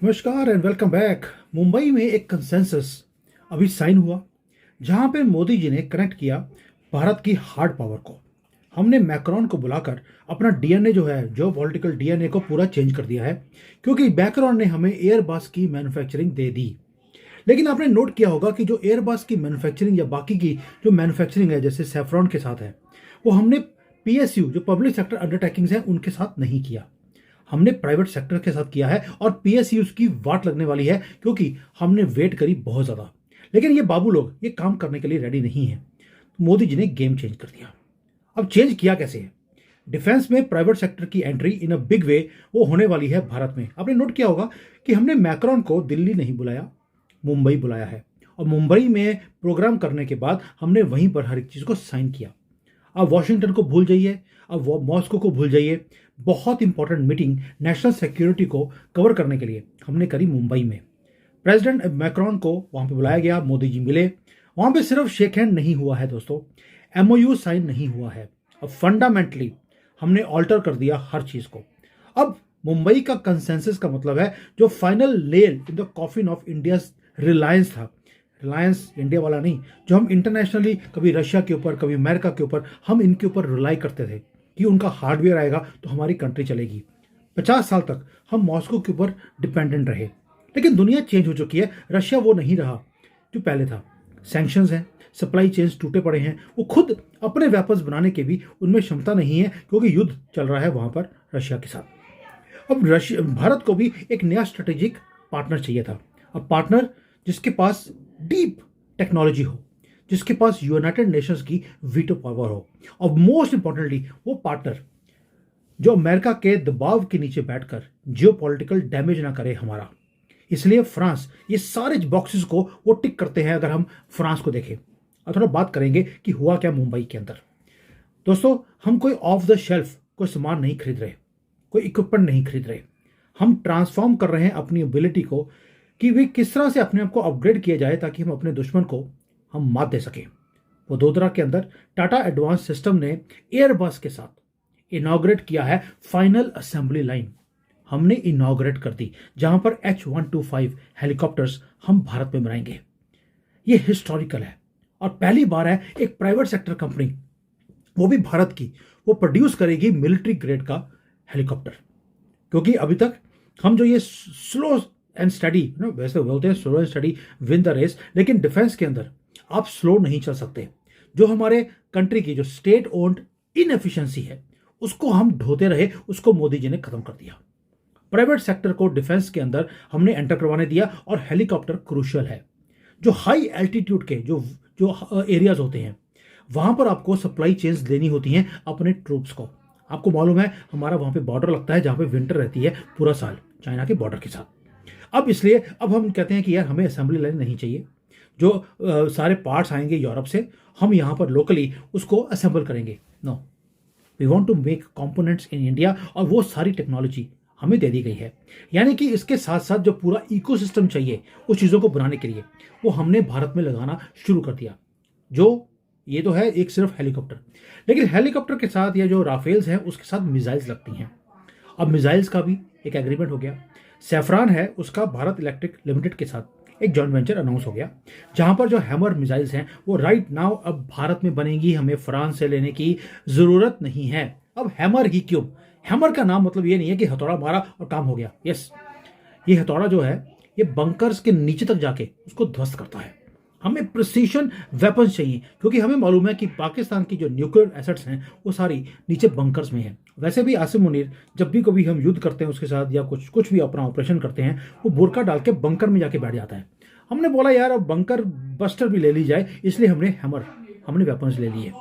नमस्कार and welcome back. Mumbai में एक कंसेंसस अभी साइन हुआ जहां पे मोदी जी ने कनेक्ट किया भारत की हार्ड पावर को। हमने मैक्रोन को बुलाकर अपना डीएनए जो है, जो पॉलिटिकल डीएनए को पूरा चेंज कर दिया है, क्योंकि मैक्रोन ने हमें एयरबस की मैन्युफैक्चरिंग दे दी। लेकिन आपने नोट किया होगा कि जो एयरबस की मैन्युफैक्चरिंग या बाकी की जो मैन्युफैक्चरिंग है, जैसे सेफ्रॉन के साथ है, वो हमने पीएसयू जो पब्लिक सेक्टर अंडरटेकिंग्स हैं उनके साथ नहीं किया, हमने प्राइवेट सेक्टर के साथ किया है। और पीएसयू की वाट लगने वाली है क्योंकि हमने वेट करी बहुत ज्यादा। लेकिन ये बाबू लोग ये काम करने के लिए रेडी नहीं है। मोदी जी ने गेम चेंज कर दिया। अब चेंज किया कैसे है? डिफेंस में प्राइवेट सेक्टर की entry in a big way वो होने वाली है भारत में। आपने नोट किया होगा कि हमने मैक्रोन को दिल्ली नहीं बुलाया, मुंबई बुलाया है। और मुंबई में प्रोग्राम करने के बाद हमने वहीं पर हर एक चीज को साइन किया। अब वॉशिंगटन को भूल जाइए, अब वो मॉस्को को भूल जाइए। बहुत इंपॉर्टेंट मीटिंग नेशनल सिक्योरिटी को कवर करने के लिए हमने करी मुंबई में। प्रेसिडेंट मैक्रोन को वहां पे बुलाया गया, मोदी जी मिले। वहां पे सिर्फ शेक हैंड नहीं हुआ है दोस्तों, एमओयू साइन नहीं हुआ है। अब फंडामेंटली हमने ऑल्टर कर दिया हर चीज को। अब मुंबई का कंसेंसस का मतलब है जो final nail in the coffin of India Reliance था। रिलायंस इंडिया वाला नहीं, जो हम इंटरनेशनली कभी रशिया के ऊपर, कभी अमेरिका के ऊपर, हम इनके ऊपर रिलाई करते थे कि उनका हार्डवेयर आएगा तो हमारी कंट्री चलेगी। 50 साल तक हम मॉस्को के ऊपर डिपेंडेंट रहे। लेकिन दुनिया चेंज हो चुकी है, रशिया वो नहीं रहा जो पहले था। सैंक्शंस हैं, सप्लाई चेन्स टूटे पड़े हैं, वो खुद अपने वेपन्स बनाने की भी उनमें क्षमता नहीं है क्योंकि युद्ध चल रहा है वहां पर रशिया के साथ। अब रशिया, भारत को भी एक नया स्ट्रेटेजिक पार्टनर चाहिए था। अब पार्टनर जिसके पास डीप टेक्नोलॉजी हो, जिसके पास यूनाइटेड नेशंस की वीटो पावर हो, और मोस्ट इंपॉर्टेंटली वो पार्टनर जो अमेरिका के दबाव के नीचे बैठकर जियोपॉलिटिकल डैमेज ना करे हमारा। इसलिए फ्रांस ये सारे बॉक्सेस को वो टिक करते हैं। अगर हम फ्रांस को देखें और थोड़ा बात करेंगे कि हुआ क्या मुंबई के अंदर। दोस्तों, हम कोई ऑफ द शेल्फ कोई सामान नहीं खरीद रहे, कोई इक्विपमेंट नहीं खरीद रहे। हम ट्रांसफॉर्म कर रहे हैं अपनी एबिलिटी को कि वे किस तरह से अपने आप को अपग्रेड किया जाए ताकि हम अपने दुश्मन को हम मात दे सकें। वडोदरा के अंदर टाटा एडवांस सिस्टम ने एयरबस के साथ इनॉग्रेट किया है फाइनल असेंबली लाइन। हमने इनॉग्रेट कर दी जहां पर H-125 हेलीकॉप्टर्स हम भारत में बनाएंगे। ये हिस्टोरिकल है और पहली बार है एक प्राइवेट सेक्टर कंपनी, वो भी भारत की, वो प्रोड्यूस करेगी मिलिट्री ग्रेड का हेलीकॉप्टर। क्योंकि अभी तक हम जो ये स्लो एंड स्टडी, वैसे बोलते हैं slow and study win the race, लेकिन डिफेंस के अंदर आप स्लो नहीं चल सकते। जो हमारे कंट्री की जो स्टेट ओन्ड इनएफिशिएंसी है उसको हम ढोते रहे, उसको मोदी जी ने खत्म कर दिया। प्राइवेट सेक्टर को डिफेंस के अंदर हमने एंटर करवाने दिया। और हेलीकॉप्टर क्रूशियल है। जो हाई एल्टीट्यूड के जो जो एरियाज होते हैं वहां पर आपको सप्लाई चेन्स देनी होती हैं अपने ट्रूप्स को। आपको मालूम है हमारा वहां पे बॉर्डर लगता है जहां पे विंटर रहती है पूरा साल चाइना के बॉर्डर के साथ। अब इसलिए अब हम कहते हैं कि यार हमें असेंबली लाइन नहीं चाहिए। जो सारे पार्ट्स आएंगे यूरोप से, हम यहाँ पर लोकली उसको असेंबल करेंगे। No, we want to make components in India. और वो सारी टेक्नोलॉजी हमें दे दी गई है। यानी कि इसके साथ साथ जो पूरा इकोसिस्टम चाहिए उस चीज़ों को बनाने के लिए वो हमने भारत में लगाना शुरू कर दिया। जो ये तो है एक सिर्फ हेलीकॉप्टर, लेकिन हेलीकॉप्टर के साथ या जो राफेल्स हैं उसके साथ मिसाइल्स लगती हैं। अब मिसाइल्स का भी एक एग्रीमेंट हो गया। सेफ्रॉन है उसका भारत इलेक्ट्रिक लिमिटेड के साथ एक जॉइंट वेंचर अनाउंस हो गया, जहां पर जो हैमर मिसाइल्स हैं वो राइट नाउ अब भारत में बनेगी। हमें फ्रांस से लेने की जरूरत नहीं है। अब हैमर ही क्यों? हैमर का नाम मतलब ये नहीं है कि हथौड़ा मारा और काम हो गया। यस, ये हथौड़ा जो है ये बंकर्स के नीचे तक जाके उसको ध्वस्त करता है। हमें प्रिसीशन वेपन्स चाहिए क्योंकि हमें मालूम है कि पाकिस्तान की जो न्यूक्लियर एसेट्स हैं वो सारी नीचे बंकर्स में है। वैसे भी आसिम मुनीर जब भी कभी हम युद्ध करते हैं उसके साथ या कुछ कुछ भी अपना ऑपरेशन करते हैं वो बुरका डाल के बंकर में जाके बैठ जाता है। हमने बोला यार अब बंकर बस्टर भी ले ली जाए, इसलिए हमने वेपन्स ले लिए।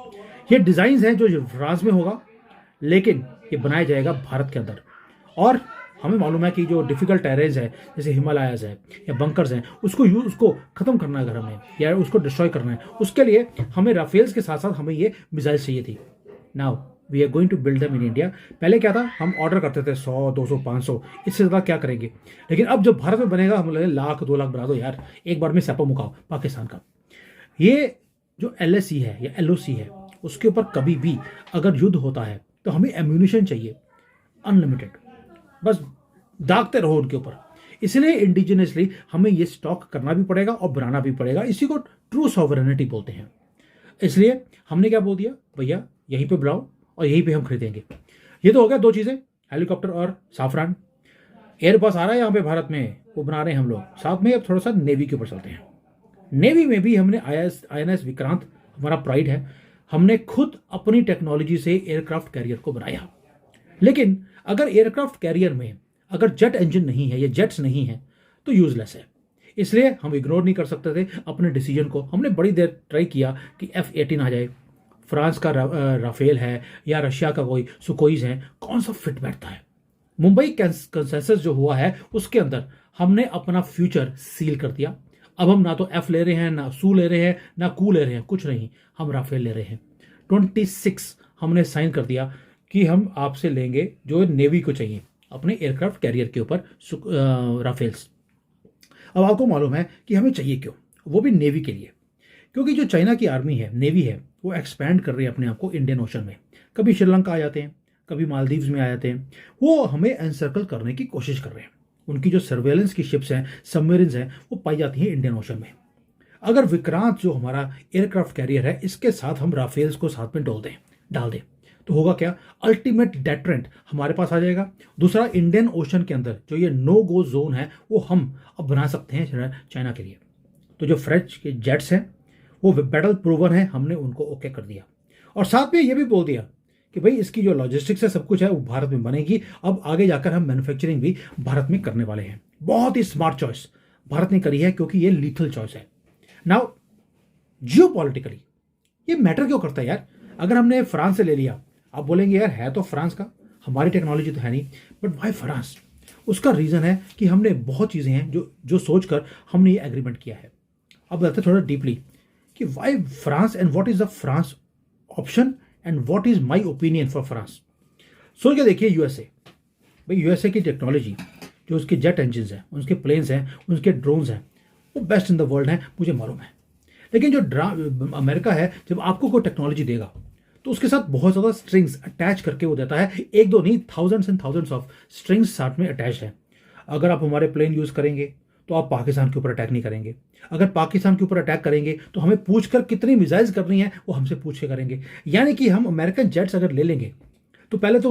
ये डिजाइन है जो फ्रांस में होगा, लेकिन ये बनाया जाएगा भारत के अंदर। और हमें मालूम है कि जो डिफिकल्ट टेरेन्स है जैसे हिमालयाज है या बंकर्स हैं उसको खत्म करना है अगर हमें, या उसको डिस्ट्रॉय करना है, उसके लिए हमें राफेल्स के साथ साथ हमें ये मिसाइल्स चाहिए थी। Now we are going to build them in India. पहले क्या था, हम ऑर्डर करते थे 100, 200, 500, इससे ज़्यादा क्या करेंगे। लेकिन अब जब भारत में बनेगा हम लगे 1,00,000, 2,00,000 बना दो यार, एक बार में सैपा मुकाओ पाकिस्तान का। ये जो LSE है या LOC है उसके ऊपर कभी भी अगर युद्ध होता है तो हमें एम्यूनिशन चाहिए अनलिमिटेड। बस दागते रहो उनके ऊपर। इसलिए इंडिजिनियसली हमें ये स्टॉक करना भी पड़ेगा और बनाना भी पड़ेगा। इसी को ट्रू सॉवरेनिटी बोलते हैं। इसलिए हमने क्या बोल दिया, भैया यहीं पे बनाओ और यहीं पे हम खरीदेंगे। ये तो हो गया दो चीज़ें, हेलीकॉप्टर और साफरान। एयरबस आ रहा है यहाँ पे भारत में, वो बना रहे हैं हम लोग। साथ में अब थोड़ा सा नेवी के ऊपर चलते हैं। नेवी में भी हमने INS विक्रांत, हमारा प्राइड है, हमने खुद अपनी टेक्नोलॉजी से एयरक्राफ्ट कैरियर को बनाया। लेकिन अगर एयरक्राफ्ट कैरियर में अगर जेट इंजन नहीं है या जेट्स नहीं है तो यूजलेस है। इसलिए हम इग्नोर नहीं कर सकते थे अपने डिसीजन को। हमने बड़ी देर ट्राई किया कि F-18 आ जाए, फ्रांस का राफेल है या रशिया का कोई सुकोइज है, कौन सा फिट बैठता है। मुंबई कंसेंसस जो हुआ है उसके अंदर हमने अपना फ्यूचर सील कर दिया। अब हम ना तो F ले रहे हैं, ना सू ले रहे हैं, ना कू ले रहे हैं, कुछ नहीं, हम राफेल ले रहे हैं। 26 हमने साइन कर दिया कि हम आपसे लेंगे जो नेवी को चाहिए अपने एयरक्राफ्ट कैरियर के ऊपर राफेल्स। अब आपको मालूम है कि हमें चाहिए क्यों, वो भी नेवी के लिए। क्योंकि जो चाइना की आर्मी है, नेवी है, वो एक्सपैंड कर रही है अपने आप को इंडियन ओशन में। कभी श्रीलंका आ जाते हैं, कभी मालदीव्स में आ जाते हैं, वो हमें एनसर्कल करने की कोशिश कर रहे हैं। उनकी जो सर्वेलेंस की शिप्स हैं, सबमरीन्स हैं, वो पाई जाती हैं इंडियन ओशन में। अगर विक्रांत जो हमारा एयरक्राफ्ट कैरियर है, इसके साथ हम राफेल्स को साथ में डाल दें तो होगा क्या, अल्टीमेट डेटरेंट हमारे पास आ जाएगा। दूसरा, इंडियन ओशन के अंदर जो ये नो गो जोन है वो हम अब बना सकते हैं चाइना के लिए। तो जो फ्रेंच के जेट्स हैं वो बैटल प्रूवन है, हमने उनको ओके कर दिया। और साथ में ये भी बोल दिया कि भाई इसकी जो लॉजिस्टिक्स है, सब कुछ है, वो भारत में बनेगी। अब आगे जाकर हम मैन्युफैक्चरिंग भी भारत में करने वाले हैं। बहुत ही स्मार्ट चॉइस भारत ने करी है, क्योंकि ये लीथल चॉइस है। नाउ जियोपॉलिटिकली ये मैटर क्यों करता है यार। अगर हमने फ्रांस से ले लिया, आप बोलेंगे यार है तो फ्रांस का, हमारी टेक्नोलॉजी तो है नहीं, बट वाई फ्रांस। उसका रीजन है कि हमने बहुत चीजें हैं जो सोचकर हमने ये एग्रीमेंट किया है। अब बताते थोड़ा डीपली कि why France and what is the France option and what is my opinion for France. सोच के देखिए, यूएसए, भाई यूएसए की टेक्नोलॉजी, जो उसके जेट इंजन हैं, उसके प्लेन्स हैं, उसके ड्रोन्स हैं, वो बेस्ट इन द वर्ल्ड है, मुझे मालूम है। लेकिन जो अमेरिका है, जब आपको कोई टेक्नोलॉजी देगा तो उसके साथ बहुत ज़्यादा स्ट्रिंग्स अटैच करके वो देता है। एक दो नहीं, thousands and thousands of strings साथ में अटैच है। अगर आप हमारे प्लेन यूज़ करेंगे तो आप पाकिस्तान के ऊपर अटैक नहीं करेंगे। अगर पाकिस्तान के ऊपर अटैक करेंगे तो हमें पूछकर कितनी मिसाइल्स करनी है वो हमसे पूछ के करेंगे। यानी कि हम अमेरिकन जेट्स अगर ले लेंगे तो पहले तो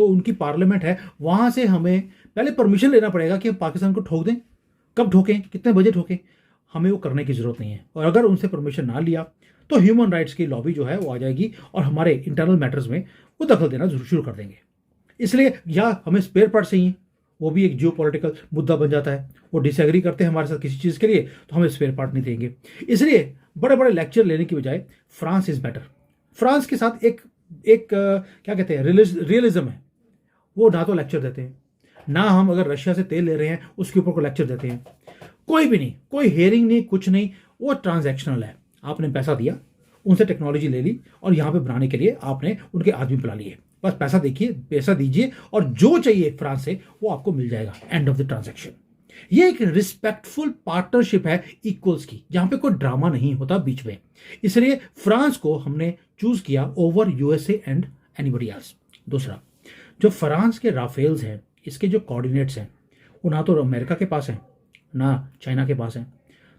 उनकी पार्लियामेंट है, वहाँ से हमें पहले परमिशन लेना पड़ेगा कि हम पाकिस्तान को ठोक दें। कब ठोकें, कितने बजे ठोकें, हमें वो करने की ज़रूरत नहीं है। और अगर उनसे परमिशन ना लिया तो ह्यूमन राइट्स की लॉबी जो है वो आ जाएगी और हमारे इंटरनल मैटर्स में वो दखल देना शुरू कर देंगे। इसलिए या हमें स्पेयर पार्ट चाहिए, वो भी एक जियोपॉलिटिकल मुद्दा बन जाता है। वो डिसएग्री करते हैं हमारे साथ किसी चीज़ के लिए तो हमें स्पेयर पार्ट नहीं देंगे। इसलिए बड़े बड़े लेक्चर लेने की बजाय फ्रांस इज़ बेटर। फ्रांस के साथ एक क्या कहते हैं, रियलिज्म है। वो ना तो लेक्चर देते हैं, ना हम अगर रशिया से तेल ले रहे हैं उसके ऊपर को लेक्चर देते हैं। कोई भी नहीं, कोई हेयरिंग नहीं, कुछ नहीं, वो ट्रांजैक्शनल है। आपने पैसा दिया, उनसे टेक्नोलॉजी ले ली और यहाँ पे बनाने के लिए आपने उनके आदमी बुला लिए। बस पैसा देखिए, पैसा दीजिए और जो चाहिए फ्रांस से वो आपको मिल जाएगा। End of the transaction. ये एक रिस्पेक्टफुल पार्टनरशिप है इक्वल्स की, जहां पे कोई ड्रामा नहीं होता बीच में। इसलिए फ्रांस को हमने चूज किया over USA and anybody else. दूसरा, जो फ्रांस के राफेल्स हैं, इसके जो कोऑर्डिनेट्स हैं वो ना तो अमेरिका के पास हैं ना चाइना के पास हैं।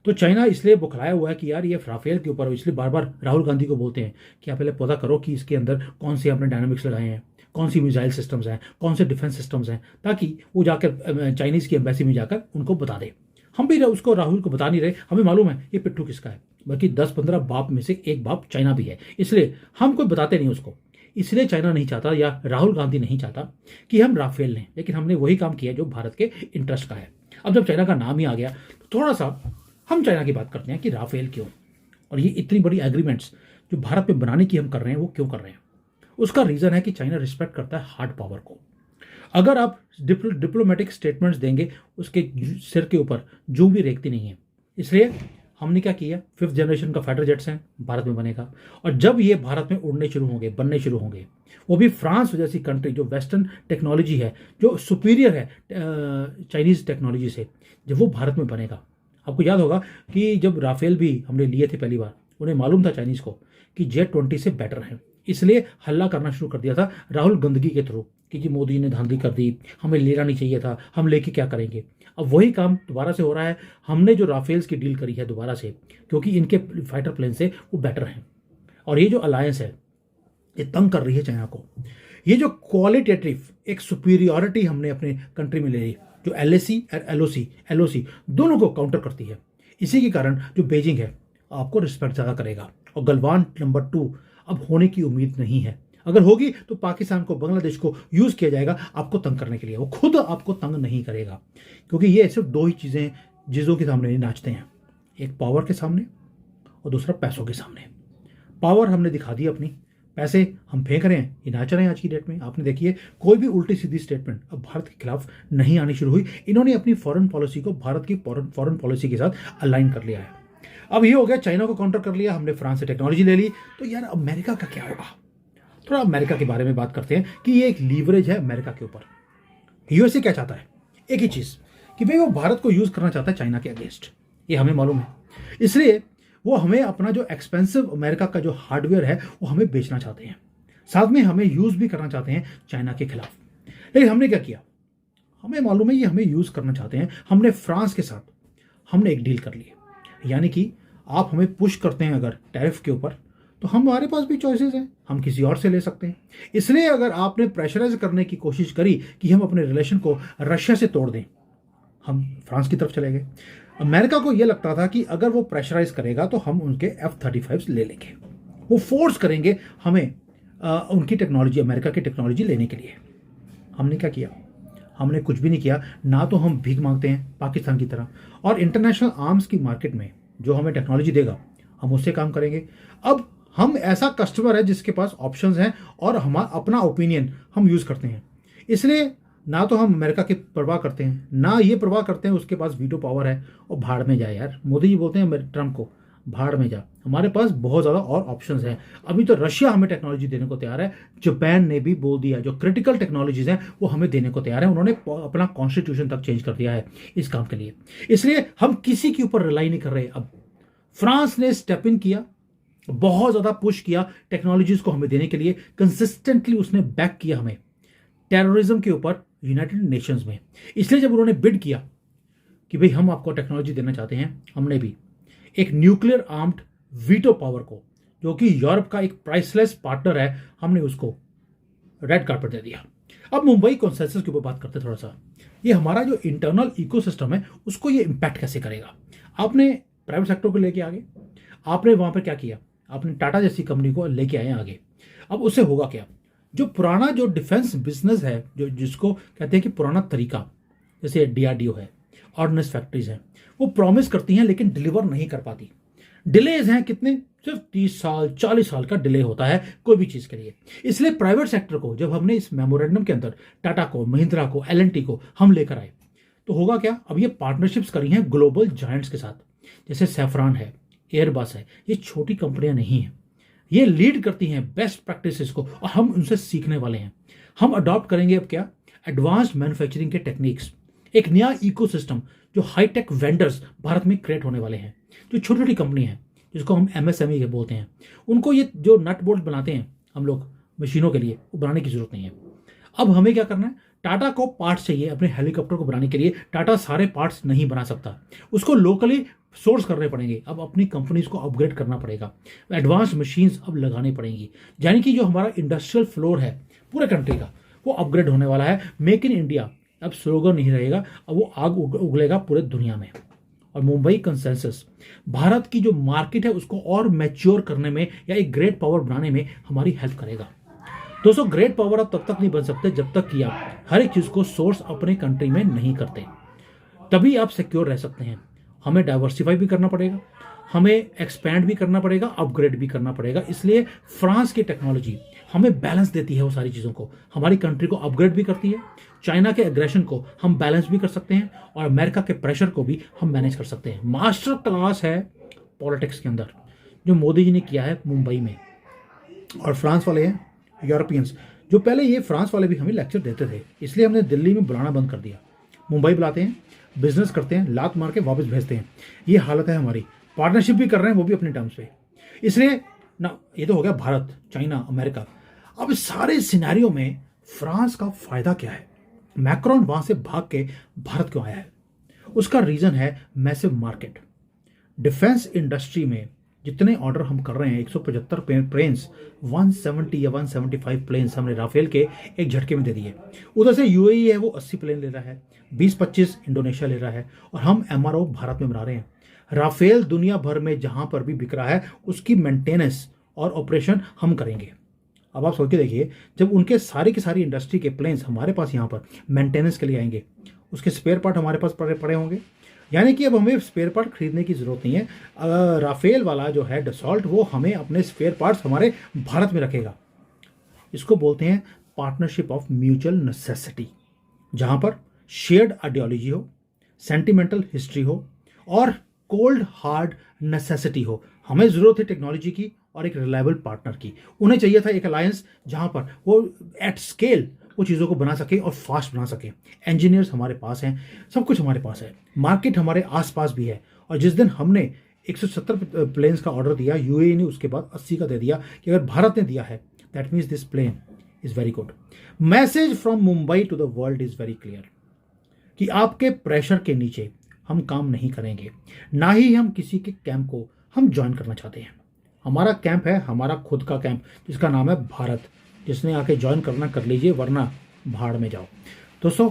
तो चाइना इसलिए बुखलाया हुआ है कि यार ये राफेल के ऊपर, इसलिए बार बार राहुल गांधी को बोलते हैं कि आप पहले पता करो कि इसके अंदर कौन से आपने डायनामिक्स लगाए हैं, कौन सी मिसाइल सिस्टम्स हैं, कौन से डिफेंस सिस्टम्स हैं, ताकि वो जाकर चाइनीज़ की एम्बेसी में जाकर उनको बता दे। हम भी उसको राहुल को बता नहीं रहे, हमें मालूम है ये पिट्ठू किसका है, बल्कि 10-15 बाप में से एक बाप चाइना भी है। इसलिए हम कोई बताते नहीं उसको। इसलिए चाइना नहीं चाहता या राहुल गांधी नहीं चाहता कि हम राफेल लें, लेकिन हमने वही काम किया जो भारत के इंटरेस्ट का है। अब जब चाइना का नाम ही आ गया तो थोड़ा सा हम चाइना की बात करते हैं कि राफेल क्यों, और ये इतनी बड़ी एग्रीमेंट्स जो भारत में बनाने की हम कर रहे हैं वो क्यों कर रहे हैं। उसका रीज़न है कि चाइना रिस्पेक्ट करता है हार्ड पावर को। अगर आप डिप्लोमेटिक स्टेटमेंट्स देंगे, उसके सिर के ऊपर जूं भी रेखती नहीं है। इसलिए हमने क्या किया, 5th जनरेशन का फाइटर जेट्स हैं, भारत में बनेगा। और जब ये भारत में उड़ने शुरू होंगे, बनने शुरू होंगे, वो भी फ्रांस जैसी कंट्री जो वेस्टर्न टेक्नोलॉजी है, जो सुपीरियर है चाइनीज़ टेक्नोलॉजी से, जब वो भारत में बनेगा। आपको याद होगा कि जब राफेल भी हमने लिए थे पहली बार, उन्हें मालूम था चाइनीज़ को कि जेट 20 से बेटर है। इसलिए हल्ला करना शुरू कर दिया था राहुल गांधी के थ्रू कि जी मोदी ने धांधली कर दी, हमें लेना नहीं चाहिए था, हम लेके क्या करेंगे। अब वही काम दोबारा से हो रहा है। हमने जो राफेल्स की डील करी है दोबारा से, क्योंकि इनके फाइटर प्लेन से वो बेटर हैं, और ये जो अलायंस है ये तंग कर रही है चाइना को। ये जो क्वालिटेटिव एक सुपीरियॉरिटी हमने अपने कंट्री में ले ली, जो एलएसी और एलओसी दोनों को काउंटर करती है, इसी के कारण जो बीजिंग है आपको रिस्पेक्ट ज़्यादा करेगा। और गलवान नंबर 2 अब होने की उम्मीद नहीं है। अगर होगी तो पाकिस्तान को, बांग्लादेश को यूज़ किया जाएगा आपको तंग करने के लिए। वो खुद आपको तंग नहीं करेगा, क्योंकि ये सिर्फ दो ही चीज़ों के सामने नाचते हैं, एक पावर के सामने और दूसरा पैसों के सामने। पावर हमने दिखा दी अपनी, पैसे हम फेंक रहे हैं, ये नाच रहे हैं आज की डेट में। आपने देखिए कोई भी उल्टी सीधी स्टेटमेंट अब भारत के खिलाफ नहीं आनी शुरू हुई। इन्होंने अपनी फॉरेन पॉलिसी को भारत की फॉरेन पॉलिसी के साथ अलाइन कर लिया है। अब ये हो गया, चाइना को काउंटर कर लिया हमने, फ्रांस से टेक्नोलॉजी ले ली, तो यार अमेरिका का क्या होगा। थोड़ा अमेरिका के बारे में बात करते हैं कि ये एक लीवरेज है अमेरिका के ऊपर। यूएसए क्या चाहता है, एक ही चीज़ कि भाई वो भारत को यूज़ करना चाहता है चाइना के अगेंस्ट, ये हमें मालूम है। इसलिए वो हमें अपना जो एक्सपेंसिव अमेरिका का जो हार्डवेयर है वो हमें बेचना चाहते हैं, साथ में हमें यूज़ भी करना चाहते हैं चाइना के खिलाफ। लेकिन हमने क्या किया, हमें मालूम है ये हमें यूज़ करना चाहते हैं। हमने फ्रांस के साथ हमने एक डील कर ली, यानी कि आप हमें पुश करते हैं अगर टैरिफ के ऊपर, तो हमारे पास भी चॉइसेस हैं, हम किसी और से ले सकते हैं। इसलिए अगर आपने प्रेशराइज करने की कोशिश करी कि हम अपने रिलेशन को रशिया से तोड़ दें, हम फ्रांस की तरफ चले गए। अमेरिका को यह लगता था कि अगर वो प्रेशराइज करेगा तो हम उनके F-35 ले लेंगे, वो फोर्स करेंगे हमें उनकी टेक्नोलॉजी, अमेरिका की टेक्नोलॉजी लेने के लिए। हमने क्या किया, हमने कुछ भी नहीं किया। ना तो हम भीख मांगते हैं पाकिस्तान की तरह, और इंटरनेशनल आर्म्स की मार्केट में जो हमें टेक्नोलॉजी देगा हम उससे काम करेंगे। अब हम ऐसा कस्टमर है जिसके पास ऑप्शंस हैं और हमारा अपना ओपिनियन हम यूज़ करते हैं। इसलिए ना तो हम अमेरिका की परवाह करते हैं, ना ये परवाह करते हैं उसके पास वीटो पावर है। और भाड़ में जाए यार, मोदी जी बोलते हैं ट्रम्प को, भाड़ में जा, हमारे पास बहुत ज़्यादा और ऑप्शंस हैं। अभी तो रशिया हमें टेक्नोलॉजी देने को तैयार है, जापान ने भी बोल दिया जो क्रिटिकल टेक्नोलॉजीज हैं वो हमें देने को तैयार है। उन्होंने अपना कॉन्स्टिट्यूशन तक चेंज कर दिया है इस काम के लिए। इसलिए हम किसी के ऊपर रिलाई नहीं कर रहे। अब फ्रांस ने स्टेप इन किया, बहुत ज़्यादा पुश किया टेक्नोलॉजीज को हमें देने के लिए, कंसिस्टेंटली उसने बैक किया हमें टेररिज्म के ऊपर यूनाइटेड नेशंस में। इसलिए जब उन्होंने बिड किया कि भाई हम आपको टेक्नोलॉजी देना चाहते हैं, हमने भी एक न्यूक्लियर आर्म्ड वीटो पावर को, जो कि यूरोप का एक प्राइसलेस पार्टनर है, हमने उसको रेड कार्पेट दे दिया। अब मुंबई कॉन्सेंसस के ऊपर बात करते हैं थोड़ा सा। ये हमारा जो इंटरनल इकोसिस्टम है उसको ये इम्पैक्ट कैसे करेगा। आपने प्राइवेट सेक्टर को लेके आगे, आपने वहां पर क्या किया, आपने टाटा जैसी कंपनी को लेके आए आगे। अब उससे होगा क्या, जो पुराना जो डिफेंस बिजनेस है, जो जिसको कहते हैं कि पुराना तरीका, जैसे डीआरडीओ है, ऑर्डिनेंस फैक्ट्रीज हैं, वो प्रॉमिस करती हैं लेकिन डिलीवर नहीं कर पाती। डिलेज हैं कितने, सिर्फ 30 साल 40 साल का डिले होता है कोई भी चीज़ के लिए। इसलिए प्राइवेट सेक्टर को जब हमने इस मेमोरेंडम के अंदर टाटा को, महिंद्रा को, एलएनटी को हम लेकर आए, तो होगा क्या, अब ये पार्टनरशिप्स करी हैं ग्लोबल जायंट्स के साथ, जैसे सैफरान है, एयरबस है। ये छोटी कंपनियां नहीं हैं, ये लीड करती हैं बेस्ट प्रैक्टिसेस को और हम उनसे सीखने वाले हैं। हम अडॉप्ट करेंगे अब क्या, एडवांस्ड मैन्युफैक्चरिंग के टेक्निक्स, एक नया इकोसिस्टम जो हाईटेक वेंडर्स भारत में क्रिएट होने वाले हैं। जो छोटी छोटी कंपनी है जिसको हम एमएसएमई बोलते हैं, उनको ये जो नट बोल्ट बनाते हैं हम लोग मशीनों के लिए, वो बनाने की जरूरत नहीं है। अब हमें क्या करना है, टाटा को पार्ट्स चाहिए अपने हेलीकॉप्टर को बनाने के लिए। टाटा सारे पार्ट्स नहीं बना सकता, उसको लोकली सोर्स करने पड़ेंगे। अब अपनी कंपनीज को अपग्रेड करना पड़ेगा, एडवांस मशीन्स अब लगानी पड़ेंगी, यानी कि जो हमारा इंडस्ट्रियल फ्लोर है पूरे कंट्री का वो अपग्रेड होने वाला है। मेक इन इंडिया अब स्लोगन नहीं रहेगा, अब वो आग उगलेगा पूरे दुनिया में। और मुंबई कंसेंसस भारत की जो मार्केट है उसको और मैच्योर करने में या एक ग्रेट पावर बनाने में हमारी हेल्प करेगा। दोस्तों, ग्रेट पावर आप तब तक नहीं बन सकते जब तक कि आप हर एक चीज़ को सोर्स अपने कंट्री में नहीं करते, तभी आप सिक्योर रह सकते हैं। हमें डाइवर्सिफाई भी करना पड़ेगा, हमें एक्सपैंड भी करना पड़ेगा, अपग्रेड भी करना पड़ेगा। इसलिए फ्रांस की टेक्नोलॉजी हमें बैलेंस देती है, वो सारी चीज़ों को, हमारी कंट्री को अपग्रेड भी करती है, चाइना के एग्रेशन को हम बैलेंस भी कर सकते हैं और अमेरिका के प्रेशर को भी हम मैनेज कर सकते हैं। मास्टर क्लास है पॉलिटिक्स के अंदर जो मोदी जी ने किया है मुंबई में। और फ्रांस वाले हैं यूरोपियंस, जो पहले ये फ्रांस वाले भी हमें लेक्चर देते थे, इसलिए हमने दिल्ली में बुलाना बंद कर दिया। मुंबई बुलाते हैं, बिजनेस करते हैं, लात मार के वापस भेजते हैं। ये हालत है हमारी। पार्टनरशिप भी कर रहे हैं, वो भी अपने टर्म्स पे। इसलिए ना, ये तो हो गया भारत, चाइना, अमेरिका। अब इस सारे सिनेरियो में फ्रांस का फायदा क्या है? मैक्रोन वहां से भाग के भारत क्यों आया है? उसका रीजन है मैसिव मार्केट। डिफेंस इंडस्ट्री में जितने ऑर्डर हम कर रहे हैं, 175 प्लेन्स, 170 या 175 प्लेन्स हमने राफेल के एक झटके में दे दिए। उधर से यूएई है, वो 80 प्लेन ले रहा है, 20-25 इंडोनेशिया ले रहा है, और हम एमआरओ भारत में बना रहे हैं। राफेल दुनिया भर में जहां पर भी बिक रहा है उसकी मेंटेनेंस और ऑपरेशन हम करेंगे। अब आप सोच के देखिए, जब उनके सारी की सारी इंडस्ट्री के प्लेन्स हमारे पास यहाँ पर मेंटेनेंस के लिए आएंगे, उसके स्पेयर पार्ट हमारे पास पड़े होंगे, यानी कि अब हमें स्पेयर पार्ट खरीदने की जरूरत नहीं है। राफेल वाला जो है डसॉल्ट, वो हमें अपने स्पेयर पार्ट्स हमारे भारत में रखेगा। इसको बोलते हैं पार्टनरशिप ऑफ म्यूचुअल नेसेसिटी, जहां पर शेयर्ड आइडियोलॉजी हो, सेंटिमेंटल हिस्ट्री हो और कोल्ड हार्ड नेसेसिटी हो। हमें जरूरत है टेक्नोलॉजी की और एक रिलायबल पार्टनर की। उन्हें चाहिए था एक अलायंस जहां पर वो एट स्केल वो चीज़ों को बना सके और फास्ट बना सके। इंजीनियर्स हमारे पास हैं, सब कुछ हमारे पास है, मार्केट हमारे आसपास भी है। और जिस दिन हमने 170 प्लेन्स का ऑर्डर दिया, यूएई ने उसके बाद 80 का दे दिया कि अगर भारत ने दिया है, that means this plane is very good. Message from Mumbai to the world is very clear कि आपके प्रेशर के नीचे हम काम नहीं करेंगे, ना ही हम किसी के कैंप को हम ज्वाइन करना चाहते हैं। हमारा कैंप है, हमारा खुद का कैंप, जिसका नाम है भारत। जिसने आके ज्वाइन करना कर लीजिए, वरना भाड़ में जाओ। दोस्तों,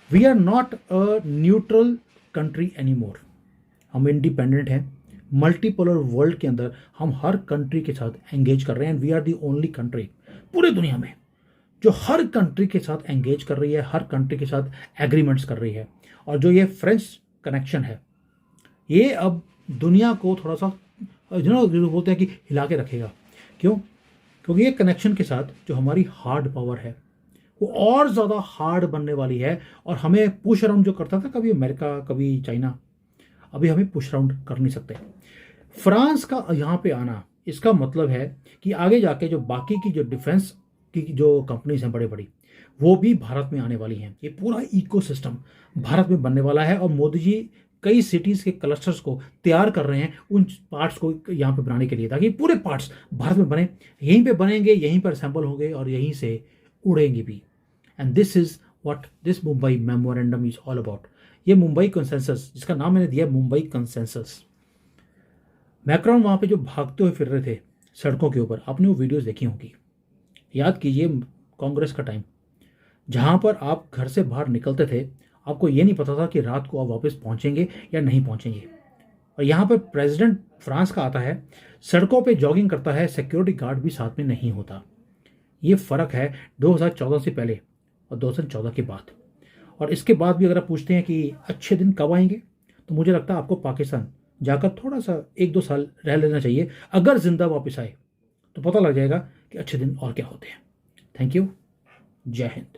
we are not a neutral country any more. हम इंडिपेंडेंट हैं। मल्टीपोलर वर्ल्ड के अंदर हम हर कंट्री के साथ एंगेज कर रहे हैं। We are the only country पूरे दुनिया में जो हर कंट्री के साथ एंगेज कर रही है, हर कंट्री के साथ एग्रीमेंट्स कर रही है। और जो ये फ्रेंच कनेक्शन है, ये अब दुनिया को थोड़ा सा जो बोलते हैं कि हिला के रखेगा। क्यों? क्योंकि ये कनेक्शन के साथ जो हमारी हार्ड पावर है वो और ज़्यादा हार्ड बनने वाली है। और हमें पुश अराउंड जो करता था कभी अमेरिका कभी चाइना, अभी हमें पुश अराउंड कर नहीं सकते। फ्रांस का यहाँ पे आना, इसका मतलब है कि आगे जाके जो बाकी की जो डिफेंस की जो कंपनीज हैं बड़ी बड़ी, वो भी भारत में आने वाली हैं। ये पूरा इकोसिस्टम भारत में बनने वाला है। और मोदी जी कई सिटीज़ के क्लस्टर्स को तैयार कर रहे हैं उन पार्ट्स को यहाँ पे बनाने के लिए, ताकि पूरे पार्ट्स भारत में बने, यहीं पे बनेंगे, यहीं पर असेंबल होंगे और यहीं से उड़ेंगे भी। And this is what this Mumbai memorandum is all about. ये मुंबई कंसेंसस, जिसका नाम मैंने दिया मुंबई कंसेंसस। मैक्रोन वहाँ पे जो भागते हुए फिर रहे थे सड़कों के ऊपर, आपने वो वीडियोज़ देखी होंगी। याद कीजिए कांग्रेस का टाइम, जहाँ पर आप घर से बाहर निकलते थे, आपको ये नहीं पता था कि रात को आप वापस पहुँचेंगे या नहीं पहुँचेंगे। और यहाँ पर प्रेसिडेंट फ्रांस का आता है, सड़कों पे जॉगिंग करता है, सिक्योरिटी गार्ड भी साथ में नहीं होता। ये फ़र्क है 2014 से पहले और 2014 के बाद। और इसके बाद भी अगर आप पूछते हैं कि अच्छे दिन कब आएंगे, तो मुझे लगता है आपको पाकिस्तान जाकर थोड़ा सा 1-2 साल रह लेना चाहिए। अगर जिंदा वापस आए तो पता लग जाएगा कि अच्छे दिन और क्या होते हैं। Thank you. जय हिंद।